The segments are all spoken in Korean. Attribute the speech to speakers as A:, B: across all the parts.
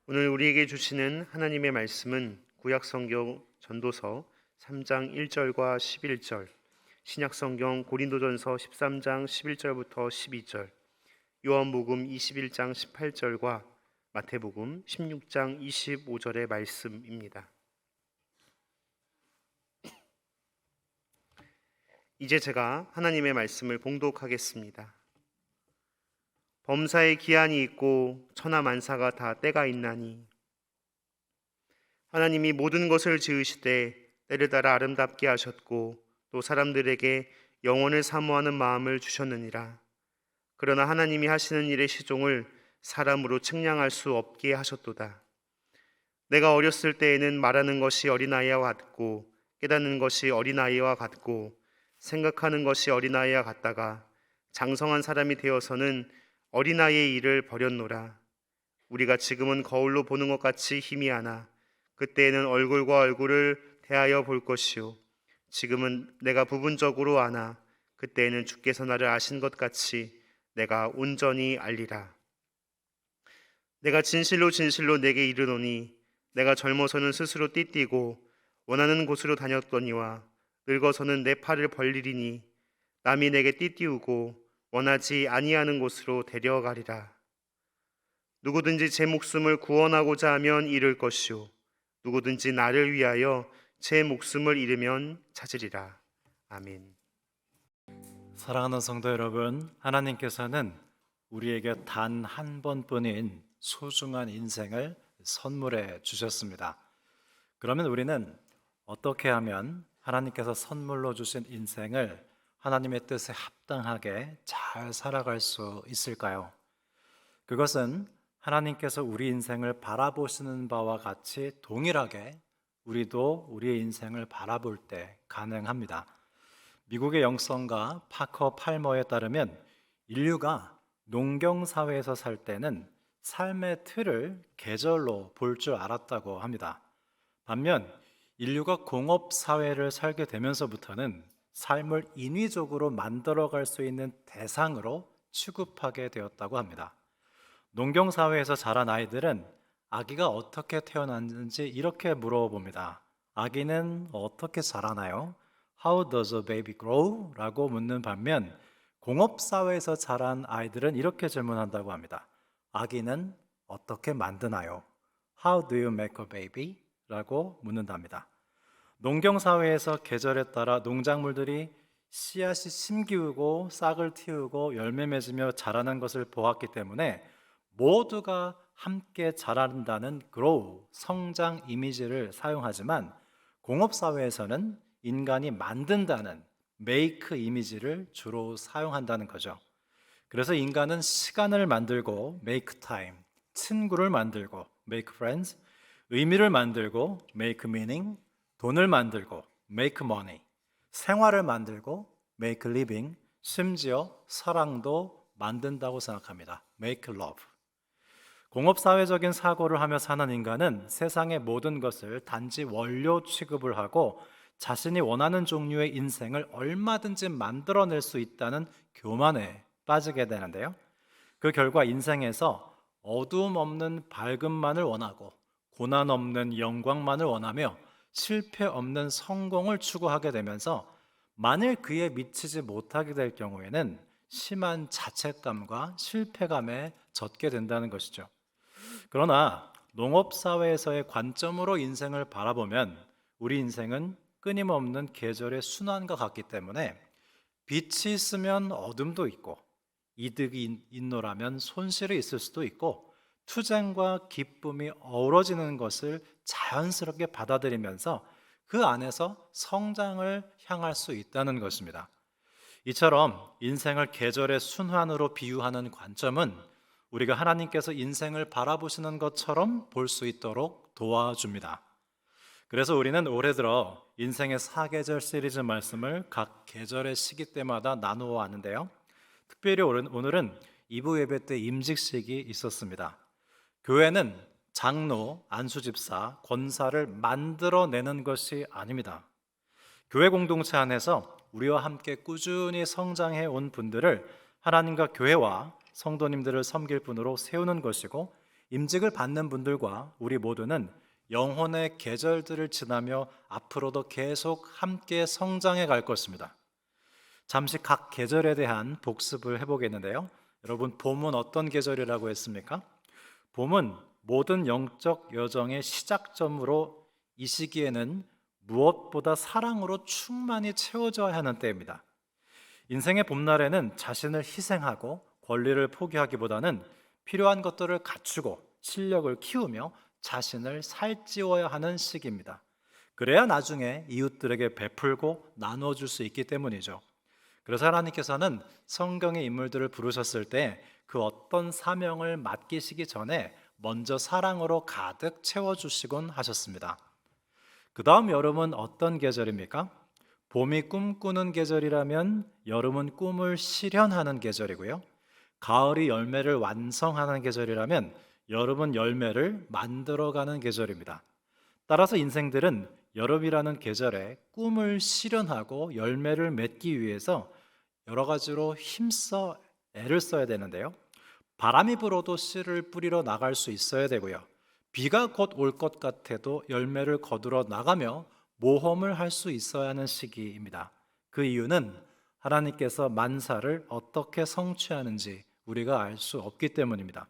A: 오늘 우리에게 주시는 하나님의 말씀은 구약성경 전도서 3장 1절과 11절, 신약성경 고린도전서 13장 11절부터 12절, 요한복음 21장 18절과 마태복음 16장 25절의 말씀입니다. 이제 제가 하나님의 말씀을 봉독하겠습니다. 범사에 기한이 있고 천하만사가 다 때가 있나니 하나님이 모든 것을 지으시되 때를 따라 아름답게 하셨고 또 사람들에게 영원을 사모하는 마음을 주셨느니라. 그러나 하나님이 하시는 일의 시종을 사람으로 측량할 수 없게 하셨도다. 내가 어렸을 때에는 말하는 것이 어린아이와 같고 깨닫는 것이 어린아이와 같고 생각하는 것이 어린아이와 같다가 장성한 사람이 되어서는 어린아이의 일을 버렸노라. 우리가 지금은 거울로 보는 것 같이 희미하나 그때에는 얼굴과 얼굴을 대하여 볼 것이요 지금은 내가 부분적으로 아나 그때에는 주께서 나를 아신 것 같이 내가 온전히 알리라. 내가 진실로 진실로 내게 이르노니 내가 젊어서는 스스로 띠띠고 원하는 곳으로 다녔더니와 늙어서는 내 팔을 벌리리니 남이 내게 띠띠우고 원하지 아니하는 곳으로 데려가리라. 누구든지 제 목숨을 구원하고자 하면 잃을 것이요 누구든지 나를 위하여 제 목숨을 잃으면 찾으리라. 아멘.
B: 사랑하는 성도 여러분, 하나님께서는 우리에게 단 한 번뿐인 소중한 인생을 선물해 주셨습니다. 그러면 우리는 어떻게 하면 하나님께서 선물로 주신 인생을 하나님의 뜻에 합당하게 잘 살아갈 수 있을까요? 그것은 하나님께서 우리 인생을 바라보시는 바와 같이 동일하게 우리도 우리의 인생을 바라볼 때 가능합니다. 미국의 영성가 파커 팔머에 따르면 인류가 농경사회에서 살 때는 삶의 틀을 계절로 볼 줄 알았다고 합니다. 반면 인류가 공업사회를 살게 되면서부터는 삶을 인위적으로 만들어갈 수 있는 대상으로 취급하게 되었다고 합니다. 농경사회에서 자란 아이들은 아기가 어떻게 태어났는지 이렇게 물어봅니다. 아기는 어떻게 자라나요? How does a baby grow? 라고 묻는 반면 공업사회에서 자란 아이들은 이렇게 질문한다고 합니다. 아기는 어떻게 만드나요? How do you make a baby? 라고 묻는답니다. 농경사회에서 계절에 따라 농작물들이 씨앗이 심기우고 싹을 틔우고 열매 맺으며 자라는 것을 보았기 때문에 모두가 함께 자란다는 grow, 성장 이미지를 사용하지만 공업사회에서는 인간이 만든다는 make 이미지를 주로 사용한다는 거죠. 그래서 인간은 시간을 만들고 make time, 친구를 만들고 make friends, 의미를 만들고 make meaning, 돈을 만들고 make money, 생활을 만들고 make living, 심지어 사랑도 만든다고 생각합니다. make love. 공업사회적인 사고를 하며 사는 인간은 세상의 모든 것을 단지 원료 취급을 하고 자신이 원하는 종류의 인생을 얼마든지 만들어낼 수 있다는 교만에 빠지게 되는데요. 그 결과 인생에서 어두움 없는 밝음만을 원하고 고난 없는 영광만을 원하며 실패 없는 성공을 추구하게 되면서 만일 그에 미치지 못하게 될 경우에는 심한 자책감과 실패감에 젖게 된다는 것이죠. 그러나 농업사회에서의 관점으로 인생을 바라보면 우리 인생은 끊임없는 계절의 순환과 같기 때문에 빛이 있으면 어둠도 있고 이득이 있노라면 손실이 있을 수도 있고 투쟁과 기쁨이 어우러지는 것을 자연스럽게 받아들이면서 그 안에서 성장을 향할 수 있다는 것입니다. 이처럼 인생을 계절의 순환으로 비유하는 관점은 우리가 하나님께서 인생을 바라보시는 것처럼 볼 수 있도록 도와줍니다. 그래서 우리는 올해 들어 인생의 사계절 시리즈 말씀을 각 계절의 시기 때마다 나누어 왔는데요. 특별히 오늘은 2부 예배 때 임직식이 있었습니다. 교회는 장로, 안수집사, 권사를 만들어내는 것이 아닙니다. 교회 공동체 안에서 우리와 함께 꾸준히 성장해 온 분들을 하나님과 교회와 성도님들을 섬길 분으로 세우는 것이고 임직을 받는 분들과 우리 모두는 영혼의 계절들을 지나며 앞으로도 계속 함께 성장해 갈 것입니다. 잠시 각 계절에 대한 복습을 해보겠는데요. 여러분, 봄은 어떤 계절이라고 했습니까? 봄은 모든 영적 여정의 시작점으로 이 시기에는 무엇보다 사랑으로 충만히 채워져야 하는 때입니다. 인생의 봄날에는 자신을 희생하고 권리를 포기하기보다는 필요한 것들을 갖추고 실력을 키우며 자신을 살찌워야 하는 시기입니다. 그래야 나중에 이웃들에게 베풀고 나눠줄 수 있기 때문이죠. 그래서 하나님께서는 성경의 인물들을 부르셨을 때 그 어떤 사명을 맡기시기 전에 먼저 사랑으로 가득 채워주시곤 하셨습니다. 그 다음 여름은 어떤 계절입니까? 봄이 꿈꾸는 계절이라면 여름은 꿈을 실현하는 계절이고요. 가을이 열매를 완성하는 계절이라면 여름은 열매를 만들어가는 계절입니다. 따라서 인생들은 여름이라는 계절에 꿈을 실현하고 열매를 맺기 위해서 여러 가지로 힘써 애를 써야 되는데요. 바람이 불어도 씨를 뿌리러 나갈 수 있어야 되고요. 비가 곧 올 것 같아도 열매를 거두러 나가며 모험을 할 수 있어야 하는 시기입니다. 그 이유는 하나님께서 만사를 어떻게 성취하는지 우리가 알 수 없기 때문입니다.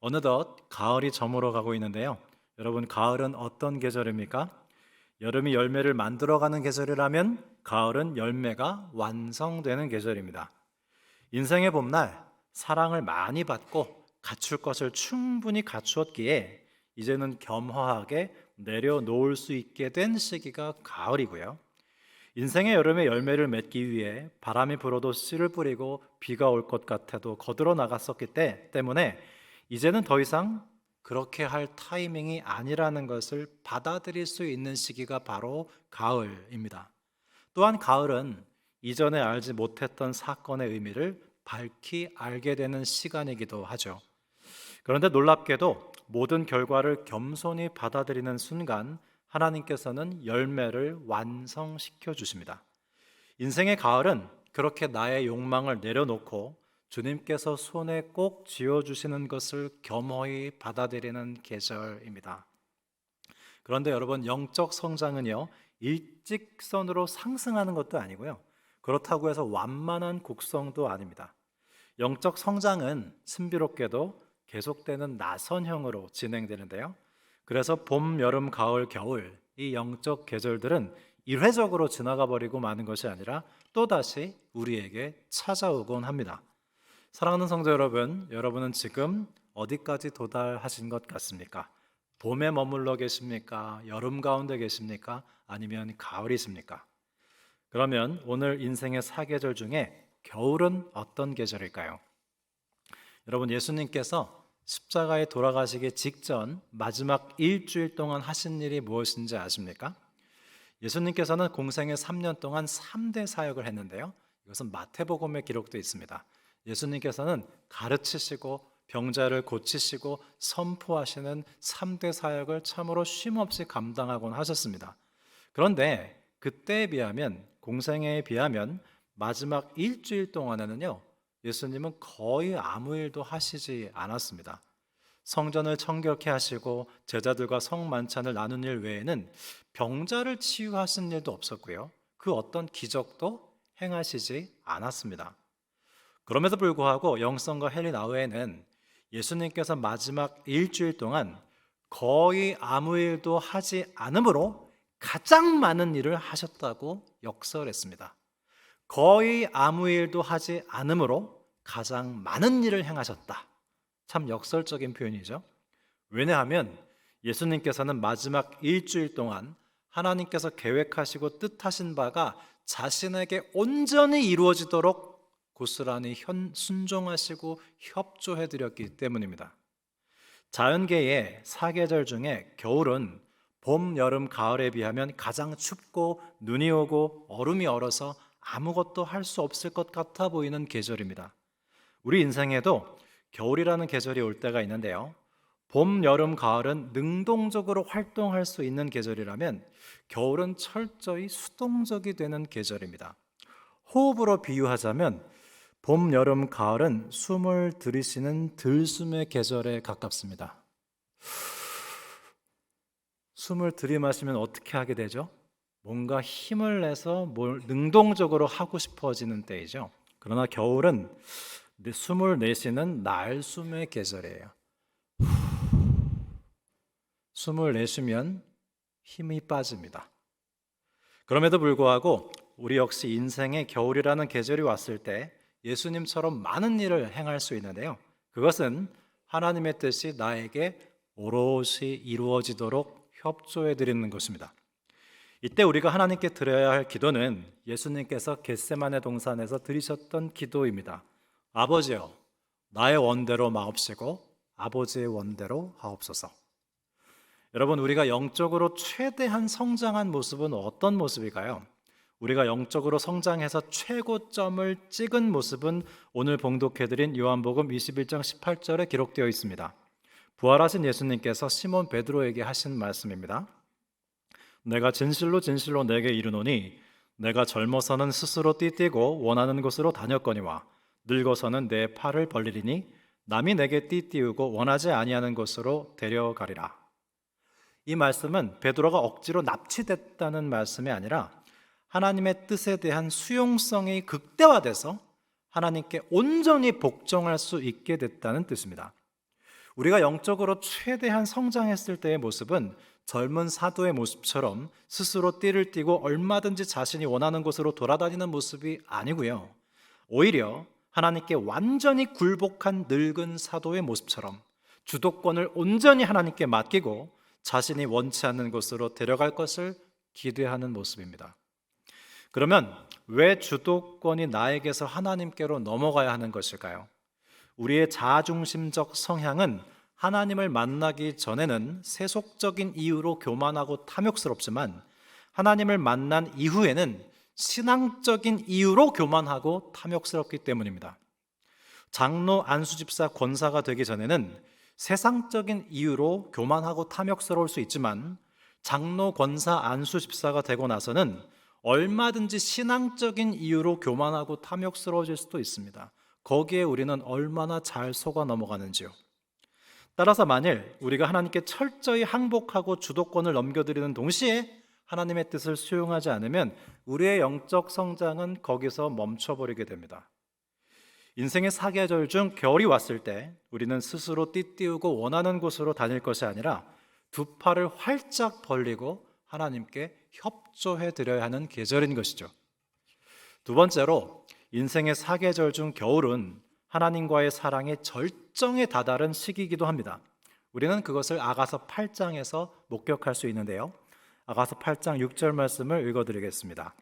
B: 어느덧 가을이 저물어 가고 있는데요. 여러분, 가을은 어떤 계절입니까? 여름이 열매를 만들어가는 계절이라면 가을은 열매가 완성되는 계절입니다. 인생의 봄날, 사랑을 많이 받고 갖출 것을 충분히 갖추었기에 이제는 겸허하게 내려놓을 수 있게 된 시기가 가을이고요. 인생의 여름에 열매를 맺기 위해 바람이 불어도 씨를 뿌리고 비가 올 것 같아도 거들어 나갔었기 때문에 이제는 더 이상 그렇게 할 타이밍이 아니라는 것을 받아들일 수 있는 시기가 바로 가을입니다. 또한 가을은 이전에 알지 못했던 사건의 의미를 밝히 알게 되는 시간이기도 하죠. 그런데 놀랍게도 모든 결과를 겸손히 받아들이는 순간 하나님께서는 열매를 완성시켜 주십니다. 인생의 가을은 그렇게 나의 욕망을 내려놓고 주님께서 손에 꼭 쥐어주시는 것을 겸허히 받아들이는 계절입니다. 그런데 여러분, 영적 성장은요, 일직선으로 상승하는 것도 아니고요. 그렇다고 해서 완만한 곡성도 아닙니다. 영적 성장은 신비롭게도 계속되는 나선형으로 진행되는데요. 그래서 봄, 여름, 가을, 겨울 이 영적 계절들은 일회적으로 지나가 버리고 마는 것이 아니라 또다시 우리에게 찾아오곤 합니다. 사랑하는 성도 여러분, 여러분은 지금 어디까지 도달하신 것 같습니까? 봄에 머물러 계십니까? 여름 가운데 계십니까? 아니면 가을이십니까? 그러면 오늘 인생의 사계절 중에 겨울은 어떤 계절일까요? 여러분, 예수님께서 십자가에 돌아가시기 직전 마지막 일주일 동안 하신 일이 무엇인지 아십니까? 예수님께서는 공생의 3년 동안 3대 사역을 했는데요. 이것은 마태복음에 기록되어 있습니다. 예수님께서는 가르치시고 병자를 고치시고 선포하시는 3대 사역을 참으로 쉼없이 감당하곤 하셨습니다. 그런데 그때에 비하면, 공생애에 비하면 마지막 일주일 동안에는요, 예수님은 거의 아무 일도 하시지 않았습니다. 성전을 청결케 하시고 제자들과 성만찬을 나눈 일 외에는 병자를 치유하신 일도 없었고요. 그 어떤 기적도 행하시지 않았습니다. 그럼에도 불구하고 영성과 헬리나우에는 예수님께서 마지막 일주일 동안 거의 아무 일도 하지 않으므로 가장 많은 일을 하셨다고 역설했습니다. 거의 아무 일도 하지 않으므로 가장 많은 일을 행하셨다. 참 역설적인 표현이죠. 왜냐하면 예수님께서는 마지막 일주일 동안 하나님께서 계획하시고 뜻하신 바가 자신에게 온전히 이루어지도록 고스란히 순종하시고 협조해 드렸기 때문입니다. 자연계의 사계절 중에 겨울은 봄, 여름, 가을에 비하면 가장 춥고 눈이 오고 얼음이 얼어서 아무것도 할 수 없을 것 같아 보이는 계절입니다. 우리 인생에도 겨울이라는 계절이 올 때가 있는데요. 봄, 여름, 가을은 능동적으로 활동할 수 있는 계절이라면 겨울은 철저히 수동적이 되는 계절입니다. 호흡으로 비유하자면 봄, 여름, 가을은 숨을 들이쉬는 들숨의 계절에 가깝습니다. 숨을 들이마시면 어떻게 하게 되죠? 뭔가 힘을 내서 뭘 능동적으로 하고 싶어지는 때이죠. 그러나 겨울은 숨을 내쉬는 날숨의 계절이에요. 숨을 내쉬면 힘이 빠집니다. 그럼에도 불구하고 우리 역시 인생에 겨울이라는 계절이 왔을 때 예수님처럼 많은 일을 행할 수 있는데요. 그것은 하나님의 뜻이 나에게 오롯이 이루어지도록 협조해 드리는 것입니다. 이때 우리가 하나님께 드려야 할 기도는 예수님께서 겟세마네 동산에서 드리셨던 기도입니다. 아버지여, 나의 원대로 마옵시고 아버지의 원대로 하옵소서. 여러분, 우리가 영적으로 최대한 성장한 모습은 어떤 모습일까요? 우리가 영적으로 성장해서 최고점을 찍은 모습은 오늘 봉독해드린 요한복음 21장 18절에 기록되어 있습니다. 부활하신 예수님께서 시몬 베드로에게 하신 말씀입니다. 내가 진실로 진실로 내게 이르노니 내가 젊어서는 스스로 띠뛰고 원하는 곳으로 다녔거니와 늙어서는 내 팔을 벌리리니 남이 내게 띠띠우고 원하지 아니하는 곳으로 데려가리라. 이 말씀은 베드로가 억지로 납치됐다는 말씀이 아니라 하나님의 뜻에 대한 수용성이 극대화돼서 하나님께 온전히 복종할 수 있게 됐다는 뜻입니다. 우리가 영적으로 최대한 성장했을 때의 모습은 젊은 사도의 모습처럼 스스로 띠를 띠고 얼마든지 자신이 원하는 곳으로 돌아다니는 모습이 아니고요. 오히려 하나님께 완전히 굴복한 늙은 사도의 모습처럼 주도권을 온전히 하나님께 맡기고 자신이 원치 않는 곳으로 데려갈 것을 기대하는 모습입니다. 그러면 왜 주도권이 나에게서 하나님께로 넘어가야 하는 것일까요? 우리의 자아중심적 성향은 하나님을 만나기 전에는 세속적인 이유로 교만하고 탐욕스럽지만 하나님을 만난 이후에는 신앙적인 이유로 교만하고 탐욕스럽기 때문입니다. 장로 안수집사 권사가 되기 전에는 세상적인 이유로 교만하고 탐욕스러울 수 있지만 장로 권사 안수집사가 되고 나서는 얼마든지 신앙적인 이유로 교만하고 탐욕스러워질 수도 있습니다. 거기에 우리는 얼마나 잘 속아 넘어가는지요. 따라서 만일 우리가 하나님께 철저히 항복하고 주도권을 넘겨드리는 동시에 하나님의 뜻을 수용하지 않으면 우리의 영적 성장은 거기서 멈춰버리게 됩니다. 인생의 사계절 중 겨울이 왔을 때 우리는 스스로 띠띠우고 원하는 곳으로 다닐 것이 아니라 두 팔을 활짝 벌리고 하나님께 협조해 드려야 하는 계절인 것이죠. 두 번째로 인생의 사계절 중 겨울은 하나님과의 사랑의 절정에 다다른 시기이기도 합니다. 우리는 그것을 아가서 8장에서 목격할 수 있는데요. 아가서 8장 6절 말씀을 읽어드리겠습니다.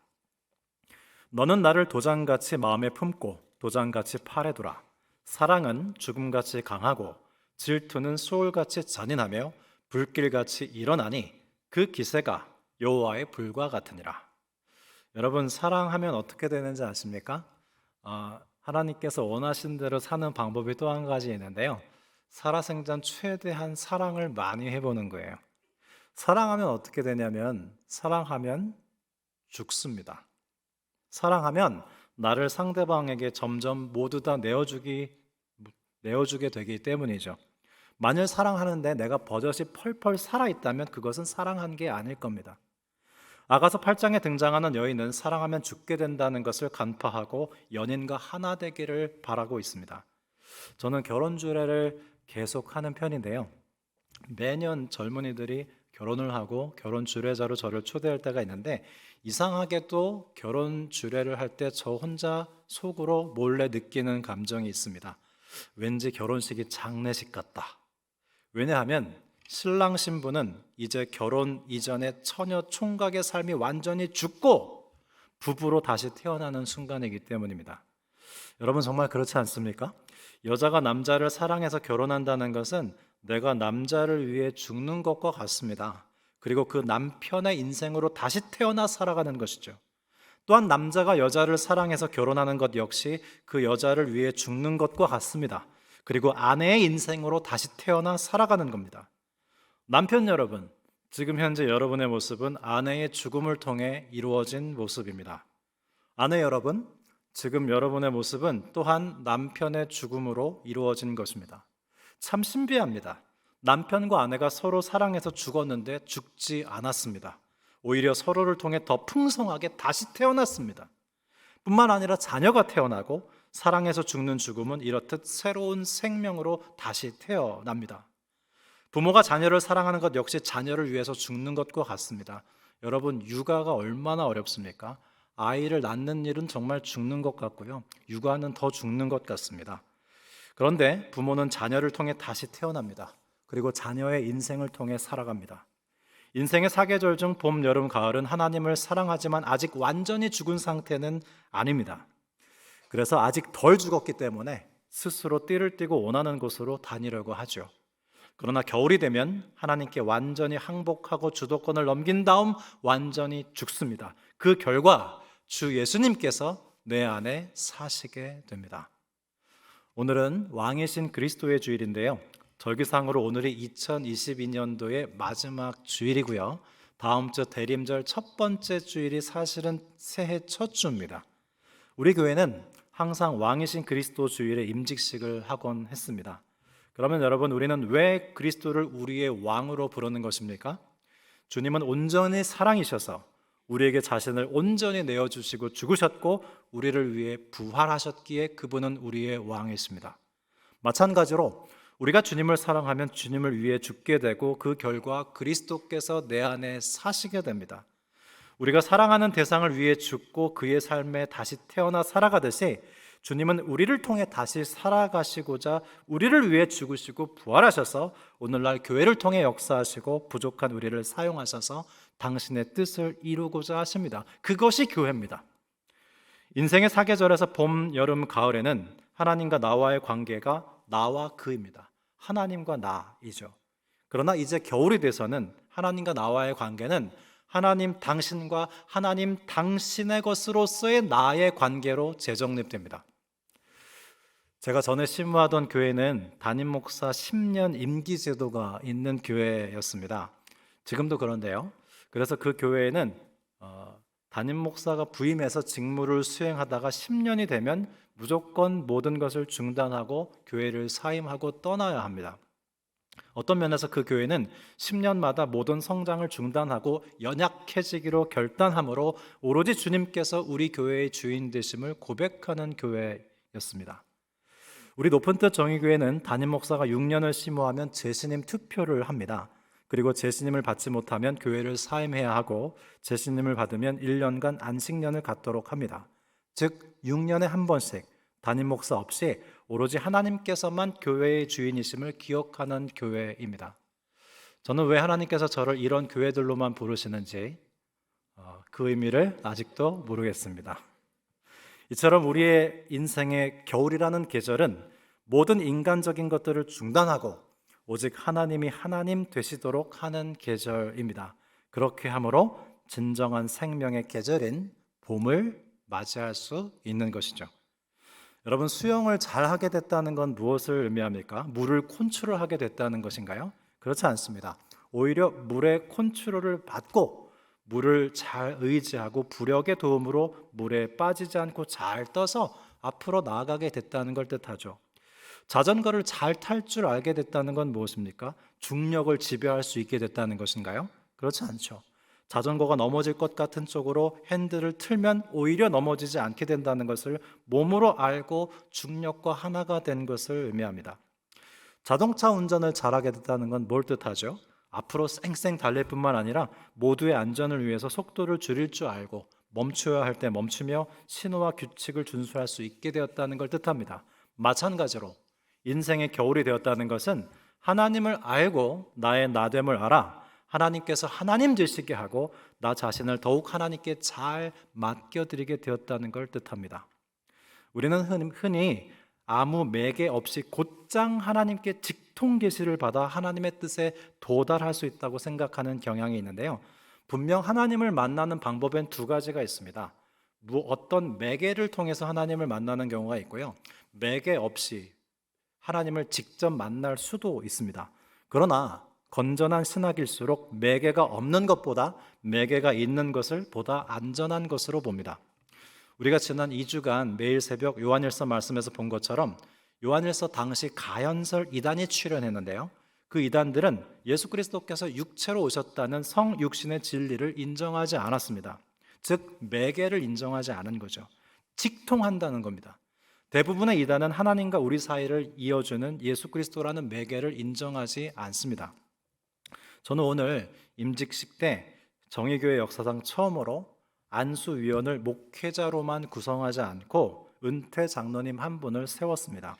B: 너는 나를 도장같이 마음에 품고 도장같이 팔에 두라. 사랑은 죽음같이 강하고 질투는 소울같이 잔인하며 불길같이 일어나니 그 기세가 여호와의 불과 같으니라. 여러분, 사랑하면 어떻게 되는지 아십니까? 하나님께서 원하신 대로 사는 방법이 또 한 가지 있는데요. 살아생전 최대한 사랑을 많이 해보는 거예요. 사랑하면 어떻게 되냐면 사랑하면 죽습니다. 사랑하면 나를 상대방에게 점점 모두 다 내어주게 되기 때문이죠. 만일 사랑하는데 내가 버젓이 펄펄 살아있다면 그것은 사랑한 게 아닐 겁니다. 아가서 8장에 등장하는 여인은 사랑하면 죽게 된다는 것을 간파하고 연인과 하나 되기를 바라고 있습니다. 저는 결혼 주례를 계속하는 편인데요. 매년 젊은이들이 결혼을 하고 결혼 주례자로 저를 초대할 때가 있는데 이상하게도 결혼 주례를 할 때 저 혼자 속으로 몰래 느끼는 감정이 있습니다. 왠지 결혼식이 장례식 같다. 왜냐하면 신랑 신부는 이제 결혼 이전에 처녀 총각의 삶이 완전히 죽고 부부로 다시 태어나는 순간이기 때문입니다. 여러분, 정말 그렇지 않습니까? 여자가 남자를 사랑해서 결혼한다는 것은 내가 남자를 위해 죽는 것과 같습니다. 그리고 그 남편의 인생으로 다시 태어나 살아가는 것이죠. 또한 남자가 여자를 사랑해서 결혼하는 것 역시 그 여자를 위해 죽는 것과 같습니다. 그리고 아내의 인생으로 다시 태어나 살아가는 겁니다. 남편 여러분, 지금 현재 여러분의 모습은 아내의 죽음을 통해 이루어진 모습입니다. 아내 여러분, 지금 여러분의 모습은 또한 남편의 죽음으로 이루어진 것입니다. 참 신비합니다. 남편과 아내가 서로 사랑해서 죽었는데 죽지 않았습니다. 오히려 서로를 통해 더 풍성하게 다시 태어났습니다. 뿐만 아니라 자녀가 태어나고 사랑해서 죽는 죽음은 이렇듯 새로운 생명으로 다시 태어납니다. 부모가 자녀를 사랑하는 것 역시 자녀를 위해서 죽는 것과 같습니다. 여러분, 육아가 얼마나 어렵습니까? 아이를 낳는 일은 정말 죽는 것 같고요. 육아는 더 죽는 것 같습니다. 그런데 부모는 자녀를 통해 다시 태어납니다. 그리고 자녀의 인생을 통해 살아갑니다. 인생의 사계절 중 봄, 여름, 가을은 하나님을 사랑하지만 아직 완전히 죽은 상태는 아닙니다. 그래서 아직 덜 죽었기 때문에 스스로 띠를 띠고 원하는 곳으로 다니려고 하죠. 그러나 겨울이 되면 하나님께 완전히 항복하고 주도권을 넘긴 다음 완전히 죽습니다. 그 결과 주 예수님께서 내 안에 사시게 됩니다. 오늘은 왕이신 그리스도의 주일인데요. 절기상으로 오늘이 2022년도의 마지막 주일이고요. 다음 주 대림절 첫 번째 주일이 사실은 새해 첫 주입니다. 우리 교회는 항상 왕이신 그리스도 주일에 임직식을 하곤 했습니다. 그러면 여러분, 우리는 왜 그리스도를 우리의 왕으로 부르는 것입니까? 주님은 온전히 사랑이셔서 우리에게 자신을 온전히 내어주시고 죽으셨고 우리를 위해 부활하셨기에 그분은 우리의 왕이십니다. 마찬가지로 우리가 주님을 사랑하면 주님을 위해 죽게 되고 그 결과 그리스도께서 내 안에 사시게 됩니다. 우리가 사랑하는 대상을 위해 죽고 그의 삶에 다시 태어나 살아가듯이 주님은 우리를 통해 다시 살아가시고자 우리를 위해 죽으시고 부활하셔서 오늘날 교회를 통해 역사하시고 부족한 우리를 사용하셔서 당신의 뜻을 이루고자 하십니다. 그것이 교회입니다. 인생의 사계절에서 봄, 여름, 가을에는 하나님과 나와의 관계가 나와 그입니다. 하나님과 나이죠. 그러나 이제 겨울이 돼서는 하나님과 나와의 관계는 하나님 당신과 하나님 당신의 것으로서의 나의 관계로 재정립됩니다. 제가 전에 신무하던 교회는 담임 목사 10년 임기 제도가 있는 교회였습니다. 지금도 그런데요. 그래서 그 교회에는 담임 목사가 부임해서 직무를 수행하다가 10년이 되면 무조건 모든 것을 중단하고 교회를 사임하고 떠나야 합니다. 어떤 면에서 그 교회는 10년마다 모든 성장을 중단하고 연약해지기로 결단함으로 오로지 주님께서 우리 교회의 주인 되심을 고백하는 교회였습니다. 우리 높은 뜻 정의교회는 담임 목사가 6년을 심호하면 재신임 투표를 합니다. 그리고 재신임을 받지 못하면 교회를 사임해야 하고 재신임을 받으면 1년간 안식년을 갖도록 합니다. 즉 6년에 한 번씩 담임 목사 없이 오로지 하나님께서만 교회의 주인이심을 기억하는 교회입니다. 저는 왜 하나님께서 저를 이런 교회들로만 부르시는지 그 의미를 아직도 모르겠습니다. 이처럼 우리의 인생의 겨울이라는 계절은 모든 인간적인 것들을 중단하고 오직 하나님이 하나님 되시도록 하는 계절입니다. 그렇게 함으로 진정한 생명의 계절인 봄을 맞이할 수 있는 것이죠. 여러분, 수영을 잘 하게 됐다는 건 무엇을 의미합니까? 물을 컨트롤하게 됐다는 것인가요? 그렇지 않습니다. 오히려 물의 컨트롤을 받고 물을 잘 의지하고 부력의 도움으로 물에 빠지지 않고 잘 떠서 앞으로 나아가게 됐다는 걸 뜻하죠. 자전거를 잘 탈 줄 알게 됐다는 건 무엇입니까? 중력을 지배할 수 있게 됐다는 것인가요? 그렇지 않죠. 자전거가 넘어질 것 같은 쪽으로 핸들을 틀면 오히려 넘어지지 않게 된다는 것을 몸으로 알고 중력과 하나가 된 것을 의미합니다. 자동차 운전을 잘하게 됐다는 건 뭘 뜻하죠? 앞으로 쌩쌩 달릴 뿐만 아니라 모두의 안전을 위해서 속도를 줄일 줄 알고 멈춰야 할 때 멈추며 신호와 규칙을 준수할 수 있게 되었다는 걸 뜻합니다. 마찬가지로 인생의 겨울이 되었다는 것은 하나님을 알고 나의 나됨을 알아 하나님께서 하나님 되시게 하고 나 자신을 더욱 하나님께 잘 맡겨드리게 되었다는 걸 뜻합니다. 우리는 흔히 아무 매개 없이 곧장 하나님께 직통 계시를 받아 하나님의 뜻에 도달할 수 있다고 생각하는 경향이 있는데요. 분명 하나님을 만나는 방법엔 두 가지가 있습니다. 어떤 매개를 통해서 하나님을 만나는 경우가 있고요. 매개 없이 하나님을 직접 만날 수도 있습니다. 그러나 건전한 신학일수록 매개가 없는 것보다 매개가 있는 것을 보다 안전한 것으로 봅니다. 우리가 지난 2주간 매일 새벽 요한일서 말씀에서 본 것처럼 요한일서 당시 가연설 이단이 출연했는데요. 그 이단들은 예수 그리스도께서 육체로 오셨다는 성육신의 진리를 인정하지 않았습니다. 즉 매개를 인정하지 않은 거죠. 직통한다는 겁니다. 대부분의 이단은 하나님과 우리 사이를 이어주는 예수 그리스도라는 매개를 인정하지 않습니다. 저는 오늘 임직식 때 정의교회 역사상 처음으로 안수위원을 목회자로만 구성하지 않고 은퇴 장로님 한 분을 세웠습니다.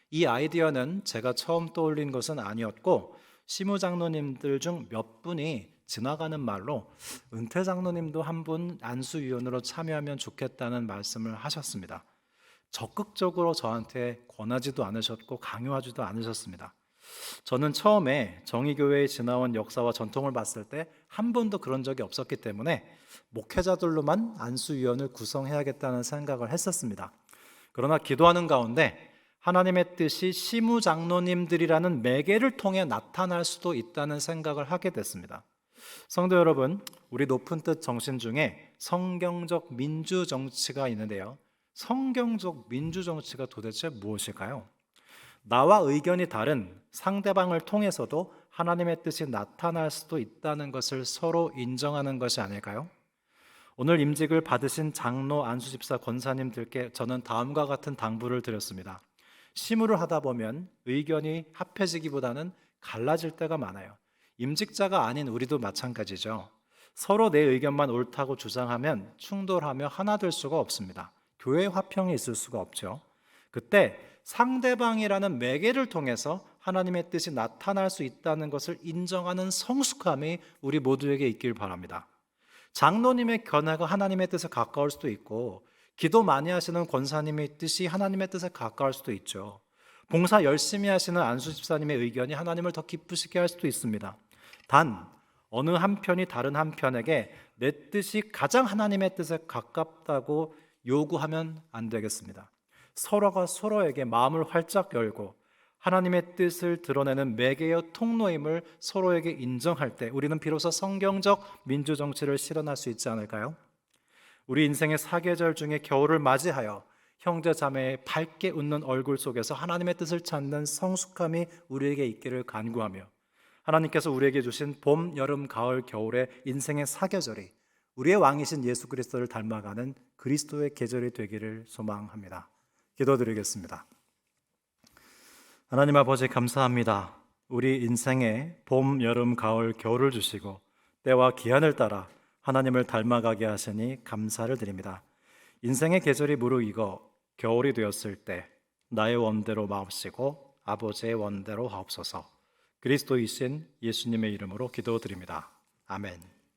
B: 이 아이디어는 제가 처음 떠올린 것은 아니었고 시무 장로님들 중 몇 분이 지나가는 말로 은퇴 장로님도 한 분 안수위원으로 참여하면 좋겠다는 말씀을 하셨습니다. 적극적으로 저한테 권하지도 않으셨고 강요하지도 않으셨습니다. 저는 처음에 정의교회에 지나온 역사와 전통을 봤을 때 한 번도 그런 적이 없었기 때문에 목회자들로만 안수위원을 구성해야겠다는 생각을 했었습니다. 그러나 기도하는 가운데 하나님의 뜻이 시무장로님들이라는 매개를 통해 나타날 수도 있다는 생각을 하게 됐습니다. 성도 여러분, 우리 높은 뜻 정신 중에 성경적 민주정치가 있는데요. 성경적 민주정치가 도대체 무엇일까요? 나와 의견이 다른 상대방을 통해서도 하나님의 뜻이 나타날 수도 있다는 것을 서로 인정하는 것이 아닐까요? 오늘 임직을 받으신 장로, 안수집사, 권사님들께 저는 다음과 같은 당부를 드렸습니다. 시무를 하다 보면 의견이 합해지기보다는 갈라질 때가 많아요. 임직자가 아닌 우리도 마찬가지죠. 서로 내 의견만 옳다고 주장하면 충돌하며 하나 될 수가 없습니다. 교회 화평이 있을 수가 없죠. 그때 상대방이라는 매개를 통해서 하나님의 뜻이 나타날 수 있다는 것을 인정하는 성숙함이 우리 모두에게 있길 바랍니다. 장로님의 견해가 하나님의 뜻에 가까울 수도 있고 기도 많이 하시는 권사님의 뜻이 하나님의 뜻에 가까울 수도 있죠. 봉사 열심히 하시는 안수집사님의 의견이 하나님을 더 기쁘시게 할 수도 있습니다. 단 어느 한편이 다른 한편에게 내 뜻이 가장 하나님의 뜻에 가깝다고 요구하면 안 되겠습니다. 서로가 서로에게 마음을 활짝 열고 하나님의 뜻을 드러내는 매개의 통로임을 서로에게 인정할 때 우리는 비로소 성경적 민주정치를 실현할 수 있지 않을까요? 우리 인생의 사계절 중에 겨울을 맞이하여 형제 자매의 밝게 웃는 얼굴 속에서 하나님의 뜻을 찾는 성숙함이 우리에게 있기를 간구하며 하나님께서 우리에게 주신 봄, 여름, 가을, 겨울의 인생의 사계절이 우리의 왕이신 예수 그리스도를 닮아가는 그리스도의 계절이 되기를 소망합니다. 기도드리겠습니다. 하나님 아버지 감사합니다. 우리 인생에 봄, 여름, 가을, 겨울을 주시고 때와 기한을 따라 하나님을 닮아가게 하시니 감사를 드립니다. 인생의 계절이 무르익어 겨울이 되었을 때 나의 원대로 마옵시고 아버지의 원대로 하옵소서. 그리스도이신 예수님의 이름으로 기도드립니다. 아멘.